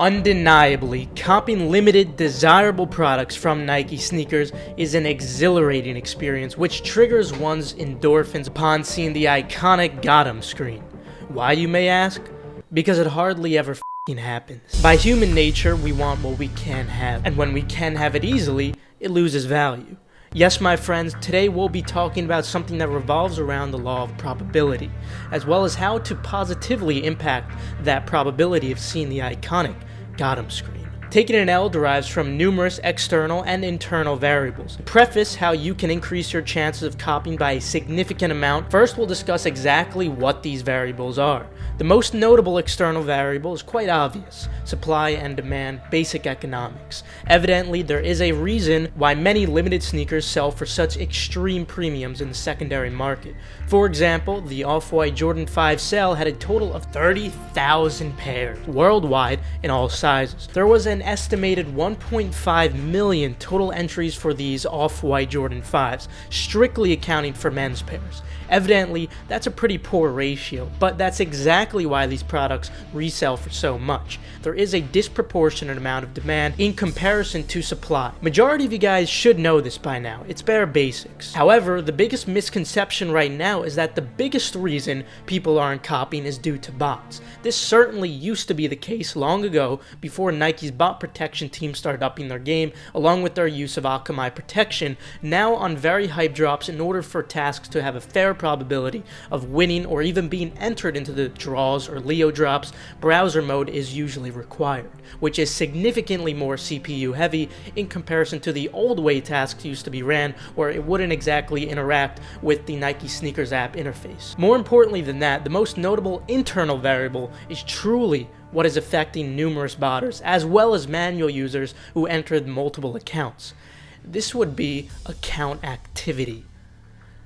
Undeniably, copping limited, desirable products from Nike sneakers is an exhilarating experience which triggers one's endorphins upon seeing the iconic "Got 'em" screen. Why, you may ask? Because it hardly ever f***ing happens. By human nature, we want what we can have, and when we can have it easily, it loses value. Yes, my friends, today we'll be talking about something that revolves around the law of probability, as well as how to positively impact that probability of seeing the iconic "Got 'em" screen. Taking an L derives from numerous external and internal variables. To preface how you can increase your chances of copying by a significant amount, first we'll discuss exactly what these variables are. The most notable external variable is quite obvious: supply and demand, basic economics. Evidently, there is a reason why many limited sneakers sell for such extreme premiums in the secondary market. For example, the Off-White Jordan 5 sale had a total of 30,000 pairs worldwide in all sizes. There was an estimated 1.5 million total entries for these Off-White Jordan 5s, strictly accounting for men's pairs. Evidently, that's a pretty poor ratio, but that's exactly why these products resell for so much. There is a disproportionate amount of demand in comparison to supply. Majority of you guys should know this by now. It's bare basics. However, the biggest misconception right now is that the biggest reason people aren't copying is due to bots. This certainly used to be the case long ago, before Nike's bot protection team started upping their game, along with their use of Akamai protection. Now on very hype drops, in order for tasks to have a fair probability of winning or even being entered into the draws or Leo drops, browser mode is usually required, which is significantly more CPU heavy in comparison to the old way tasks used to be ran, where it wouldn't exactly interact with the Nike Sneakers app interface. More importantly than that, the most notable internal variable is truly what is affecting numerous botters, as well as manual users who entered multiple accounts. This would be account activity.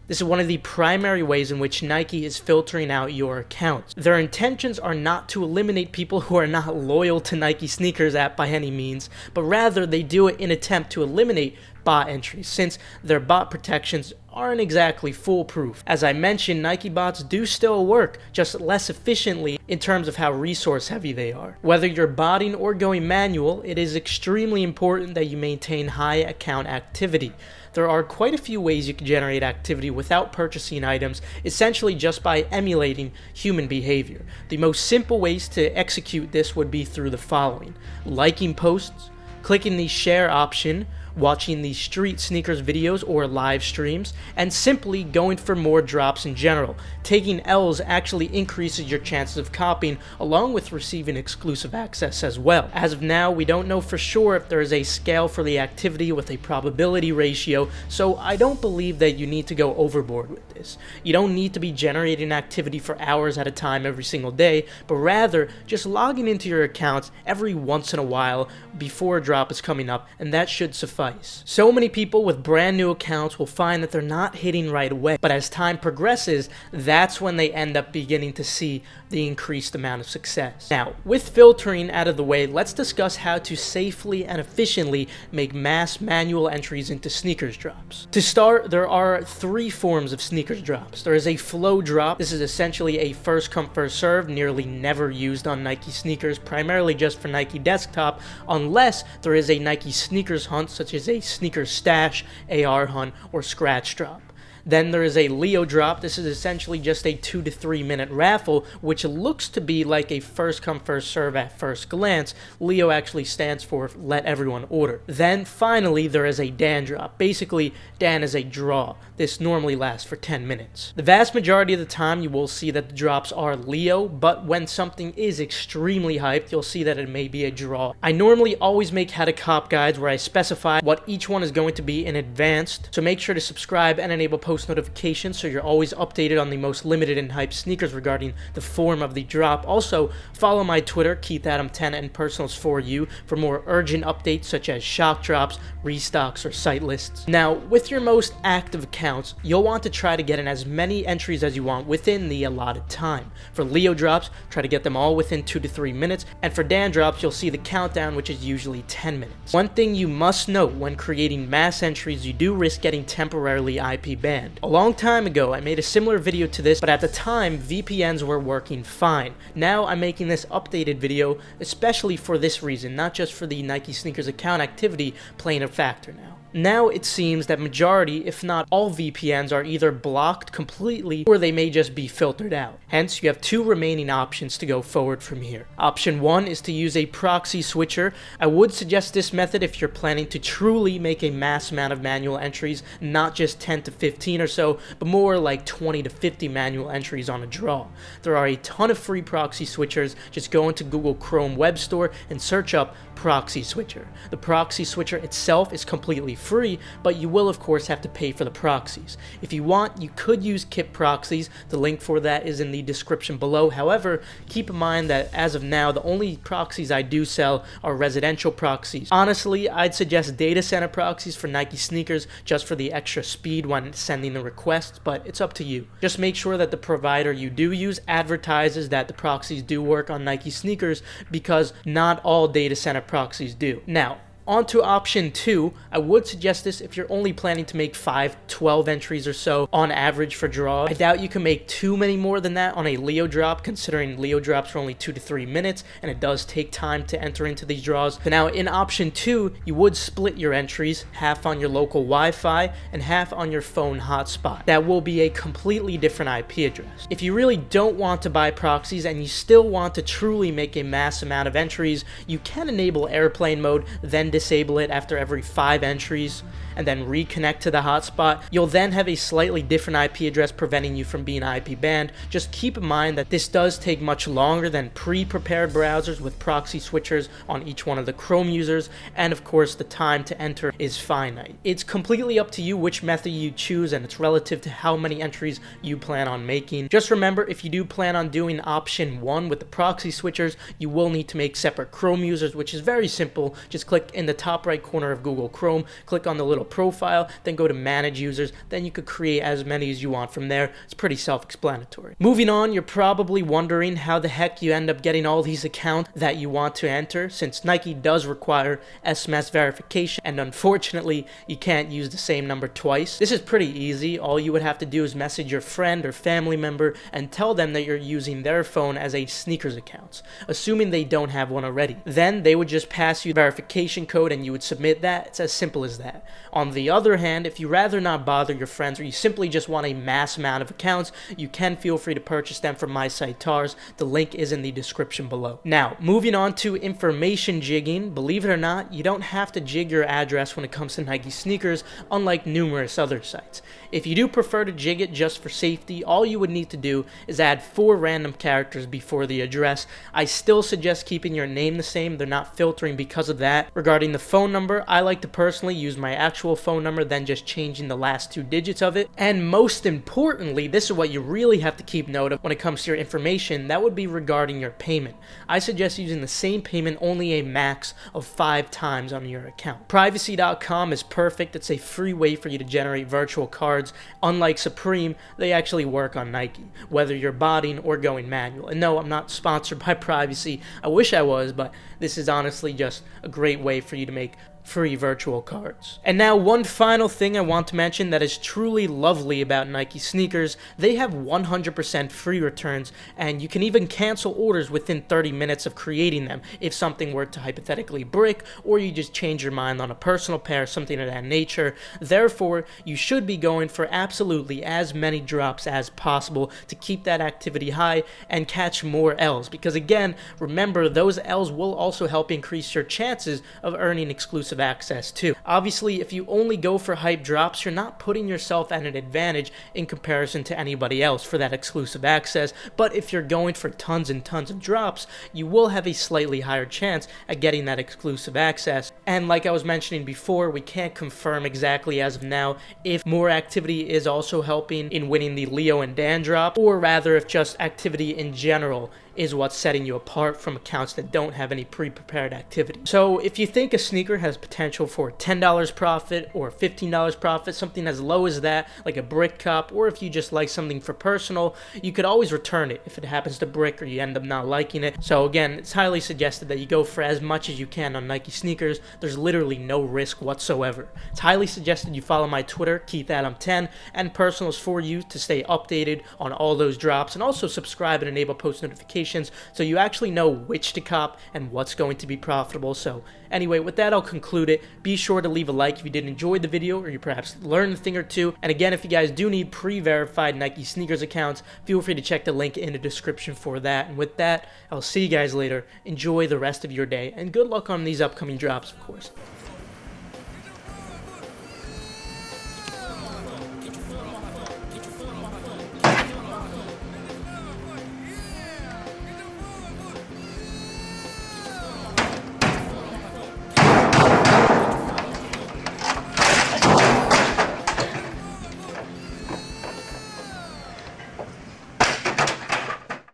This is one of the primary ways in which Nike is filtering out your accounts. Their intentions are not to eliminate people who are not loyal to Nike Sneakers app by any means, but rather they do it in an attempt to eliminate bot entries, since their bot protections aren't exactly foolproof. As I mentioned, Nike bots do still work, just less efficiently in terms of how resource heavy they are. Whether you're botting or going manual, it is extremely important that you maintain high account activity. There are quite a few ways you can generate activity without purchasing items, essentially just by emulating human behavior. The most simple ways to execute this would be through the following: liking posts, clicking the share option, watching the street sneakers videos or live streams, and simply going for more drops in general. Taking L's actually increases your chances of copying, along with receiving exclusive access as well. As of now, we don't know for sure if there is a scale for the activity with a probability ratio, so I don't believe that you need to go overboard with this. You don't need to be generating activity for hours at a time every single day, but rather just logging into your accounts every once in a while before a drop is coming up, and that should suffice. So many people with brand new accounts will find that they're not hitting right away, but as time progresses, that's when they end up beginning to see the increased amount of success. Now, with filtering out of the way, let's discuss how to safely and efficiently make mass manual entries into sneakers drops. To start, there are three forms of sneakers drops. There is a flow drop. This is essentially a first come first serve, nearly never used on Nike sneakers, primarily just for Nike desktop, unless there is a Nike sneakers hunt, such as a sneaker stash, AR hunt, or scratch drop. Then there is a Leo drop. This is essentially just a 2 to 3 minute raffle, which looks to be like a first come first serve at first glance. Leo actually stands for let everyone order. Then finally there is a Dan drop. Basically, Dan is a draw. This normally lasts for 10 minutes. The vast majority of the time you will see that the drops are Leo, but when something is extremely hyped, you'll see that it may be a draw. I normally always make how to cop guides where I specify what each one is going to be in advance, so make sure to subscribe and enable post notifications so you're always updated on the most limited and hyped sneakers regarding the form of the drop. Also, follow my Twitter, KeithAdam10, and personals for you for more urgent updates such as shock drops, restocks, or Sitelists. Now, with your most active accounts, you'll want to try to get in as many entries as you want within the allotted time. For Leo drops, try to get them all within 2 to 3 minutes, and for Dan drops, you'll see the countdown, which is usually 10 minutes. One thing you must note: when creating mass entries, you do risk getting temporarily IP banned. band. A long time ago, I made a similar video to this, but at the time, VPNs were working fine. Now I'm making this updated video, especially for this reason, not just for the Nike Sneakers account activity playing a factor now. Now it seems that majority, if not all VPNs are either blocked completely or they may just be filtered out. Hence, you have two remaining options to go forward from here. Option 1 is to use a proxy switcher. I would suggest this method if you're planning to truly make a mass amount of manual entries, not just 10 to 15 or so, but more like 20 to 50 manual entries on a draw. There are a ton of free proxy switchers. Just go into Google Chrome Web Store and search up proxy switcher. The proxy switcher itself is completely free, but you will of course have to pay for the proxies. If you want, you could use kit proxies. The link for that is in the description below. However, keep in mind that as of now, the only proxies I do sell are residential proxies. Honestly, I'd suggest data center proxies for Nike sneakers just for the extra speed when sending the requests, but it's up to you. Just make sure that the provider you do use advertises that the proxies do work on Nike sneakers, because not all data center proxies do. Now, on to option 2, I would suggest this if you're only planning to make 5-12 entries or so on average for draws. I doubt you can make too many more than that on a Leo drop, considering Leo drops are only 2 to 3 minutes, and it does take time to enter into these draws. So now in option 2, you would split your entries, half on your local Wi-Fi and half on your phone hotspot. That will be a completely different IP address. If you really don't want to buy proxies and you still want to truly make a mass amount of entries, you can enable airplane mode, then disable it after every 5 entries, and then reconnect to the hotspot. You'll then have a slightly different IP address preventing you from being IP banned. Just keep in mind that this does take much longer than pre-prepared browsers with proxy switchers on each one of the Chrome users, and of course the time to enter is finite. It's completely up to you which method you choose, and it's relative to how many entries you plan on making. Just remember, if you do plan on doing option 1 with the proxy switchers, you will need to make separate Chrome users, which is very simple. Just click in the top right corner of Google Chrome, click on the little profile, then go to manage users, then you could create as many as you want from there. It's pretty self-explanatory. Moving on, you're probably wondering how the heck you end up getting all these accounts that you want to enter, since Nike does require SMS verification, and unfortunately you can't use the same number twice. This is pretty easy. All you would have to do is message your friend or family member and tell them that you're using their phone as a sneakers account, assuming they don't have one already. Then they would just pass you verification code and you would submit that. It's as simple as that. On the other hand, if you rather not bother your friends, or you simply just want a mass amount of accounts, you can feel free to purchase them from my site Tars. The link is in the description below. Now, moving on to information jigging. Believe it or not, you don't have to jig your address when it comes to Nike sneakers, unlike numerous other sites. If you do prefer to jig it just for safety, all you would need to do is add 4 random characters before the address. I still suggest keeping your name the same. They're not filtering because of that. Regarding the phone number, I like to personally use my actual phone number, then just changing the last 2 digits of it. And most importantly, this is what you really have to keep note of when it comes to your information. That would be regarding your payment. I suggest using the same payment only a max of 5 times on your account. Privacy.com is perfect. It's a free way for you to generate virtual cards. Unlike Supreme, they actually work on Nike, whether you're botting or going manual. And no, I'm not sponsored by Privacy. I wish I was, but this is honestly just a great way for you to make free virtual cards. And now one final thing I want to mention that is truly lovely about Nike sneakers. They have 100% free returns, and you can even cancel orders within 30 minutes of creating them if something were to hypothetically break, or you just change your mind on a personal pair, something of that nature. Therefore, you should be going for absolutely as many drops as possible to keep that activity high and catch more L's, because again, remember, those L's will also help increase your chances of earning exclusive access too. Obviously, if you only go for hype drops, you're not putting yourself at an advantage in comparison to anybody else for that exclusive access, but if you're going for tons and tons of drops, you will have a slightly higher chance at getting that exclusive access. And like I was mentioning before, we can't confirm exactly as of now if more activity is also helping in winning the Leo and Dan drop, or rather if just activity in general is what's setting you apart from accounts that don't have any pre-prepared activity. So if you think a sneaker has potential for $10 profit or $15 profit, something as low as that, like a brick cup, or if you just like something for personal, you could always return it if it happens to brick or you end up not liking it. So again, it's highly suggested that you go for as much as you can on Nike sneakers. There's literally no risk whatsoever. It's highly suggested you follow my Twitter, KeithAdam10, and personals for you to stay updated on all those drops, and also subscribe and enable post notifications so you actually know which to cop and what's going to be profitable. So anyway, with that, I'll conclude it. Be sure to leave a like if you did enjoy the video or you perhaps learned a thing or two. And again, if you guys do need pre-verified Nike sneakers accounts, feel free to check the link in the description for that. And with that, I'll see you guys later. Enjoy the rest of your day, and good luck on these upcoming drops, of course.